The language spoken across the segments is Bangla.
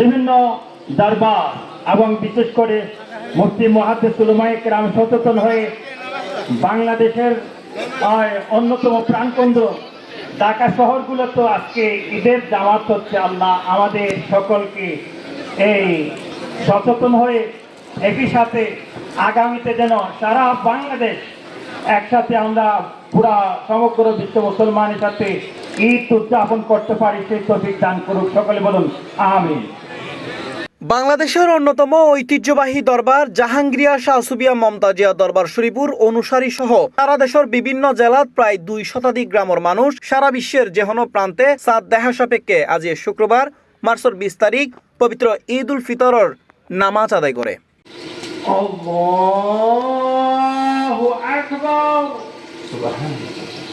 বিভিন্ন দরবার এবং বিশেষ করে মুফতি মুহাদ্দিস উলামায়ে কেরাম সচেতন হয়ে বাংলাদেশের অন্যতম প্রাণকেন্দ্র ঢাকা শহরগুলো তো আজকে ঈদের জামাত হচ্ছে। আল্লাহ আমাদের সকলকে এই সচেতন হয়ে একই সাথে আগামীতে যেন সারা বাংলাদেশ একসাথে আমরা পুরা সমগ্র বিশ্ব মুসলমানের সাথে ঈদ উদযাপন করতে পারি, সেই তৌফিক দান করুক। সকলে বলুন আমিন। বাংলাদেশের অন্যতম ঐতিহ্যবাহী দরবার জাহাঙ্গীরিয়া শাহ সুবিয়া মমতাজিয়া দরবার শরীফুর অনুসারী সহ সারা দেশের বিভিন্ন জেলাত প্রায় 2 শতাধিক গ্রামের মানুষ সারা বিশ্বের যেকোনো প্রান্তে সাত দেখা সাপেক্ষে আজ শুক্রবার মার্চের 20 তারিখ পবিত্র ঈদ উল ফিতরের নামাজ আদায় করে। আল্লাহু আকবার।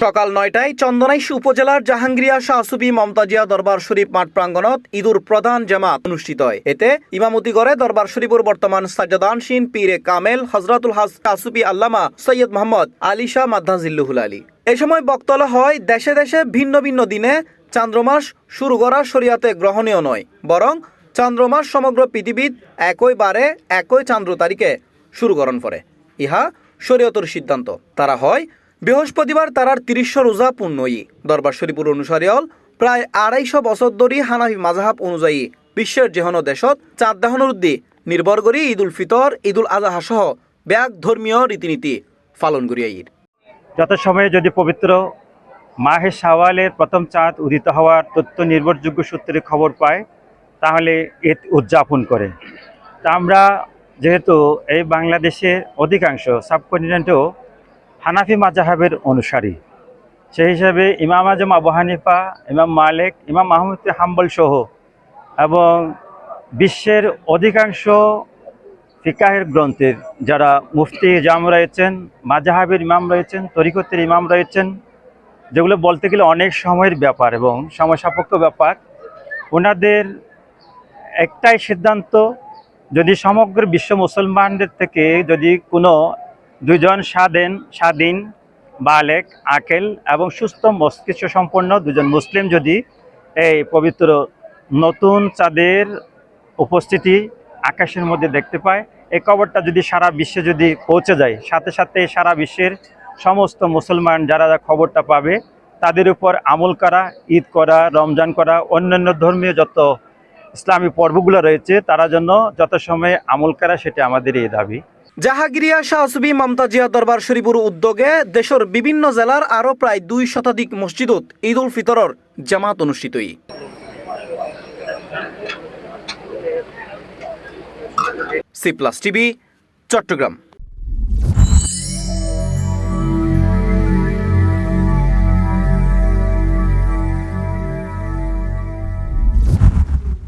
সকাল 9টায় চন্দনাইশ উপজেলার জাহাঙ্গীরিয়া শাহ সুবি মমতাজিয়া দরবার শরীফ মাঠ প্রাঙ্গণত ঈদুর প্রধান জামাত অনুষ্ঠিত হয়। এতে ইমামতি করে দরবার শরীফের বর্তমান সাজ্জাদানশীন পীরে কামেল হযরতুল হাজ কাসুবি আল্লামা সৈয়দ মোহাম্মদ আলী শাহ মাদ্দাজিল্লুহুল আলী। এই সময় বক্তব্য হয় দেশে দেশে ভিন্ন ভিন্ন দিনে চান্দ্রমাস শুরু করা শরীয়তে গ্রহণীয় নয়, বরং চান্দ্রমাস সমগ্র পৃথিবীত একই বারে একই চান্দ্র তারিখে শুরু করণ করে। ইহা শরীয়তের সিদ্ধান্ত। তারা হয় বৃহস্পতিবার তারার 30 রোজা পূর্ণই। দরবার শরীফুর অনুসারী হল প্রায় 250 বছর ধরে হানাফি মাযহাব অনুযায়ী বিশ্বের যেকোনো দেশত চাঁদ দেখানোর উদ্দি নির্ভর করে ঈদ উল ফিতর, ঈদ উল আজহা সহ ব্যাগ ধর্মীয় রীতিনীতি পালন করিয়া ঈদ। যত সময়ে যদি পবিত্র মাহে শাওয়ালের প্রথম চাঁদ উদিত হওয়ার তথ্য নির্ভরযোগ্য সূত্রে খবর পায়, তাহলে ঈদ উদযাপন করে। তা আমরা যেহেতু এই বাংলাদেশের অধিকাংশ সাবকন্টিনেন্টেও হানাফি মাযহাবের অনুসারী, সেই হিসাবে ইমাম আজম আবু হানিফা, ইমাম মালিক, ইমাম আহমদ হাম্বল সহ এবং বিশ্বের অধিকাংশ ফিকাহের গ্রন্থের যারা মুফতি ইজাম রয়েছেন, মাযহাবের ইমাম রয়েছেন, তরিকতের ইমাম রয়েছেন, যেগুলো বলতে গেলে অনেক সময়ের ব্যাপার এবং সময় সাপেক্ষ ব্যাপার, ওনাদের একটাই সিদ্ধান্ত, যদি সমগ্র বিশ্ব মুসলমানদের থেকে যদি কোনো 2 জন স্বাধীন বালেক আকেল এবং সুস্থ মস্তিষ্ক সম্পন্ন 2 জন মুসলিম যদি এই পবিত্র নতুন চাঁদের উপস্থিতি আকাশের মধ্যে দেখতে পায়, এই খবরটা যদি সারা বিশ্বে যদি পৌঁছে যায়, সাথে সাথে সারা বিশ্বের সমস্ত মুসলমান যারা খবরটা পাবে তাদের উপর আমল করা, ঈদ করা, রমজান করা, অন্যান্য ধর্মীয় যত ইসলামী পর্বগুলো রয়েছে তারা জন্য যত সময় আমল করা, সেটা আমাদের এই দাবি। জাহাঙ্গীরিয়া শাহ সুবি মমতাজিয়া দরবার শরীফুর উদ্যোগে দেশের বিভিন্ন জেলার আরো প্রায় 2 শতাধিক মসজিদত ঈদ উল ফিতরের জামাত অনুষ্ঠিত। C plus TV, Chittagong.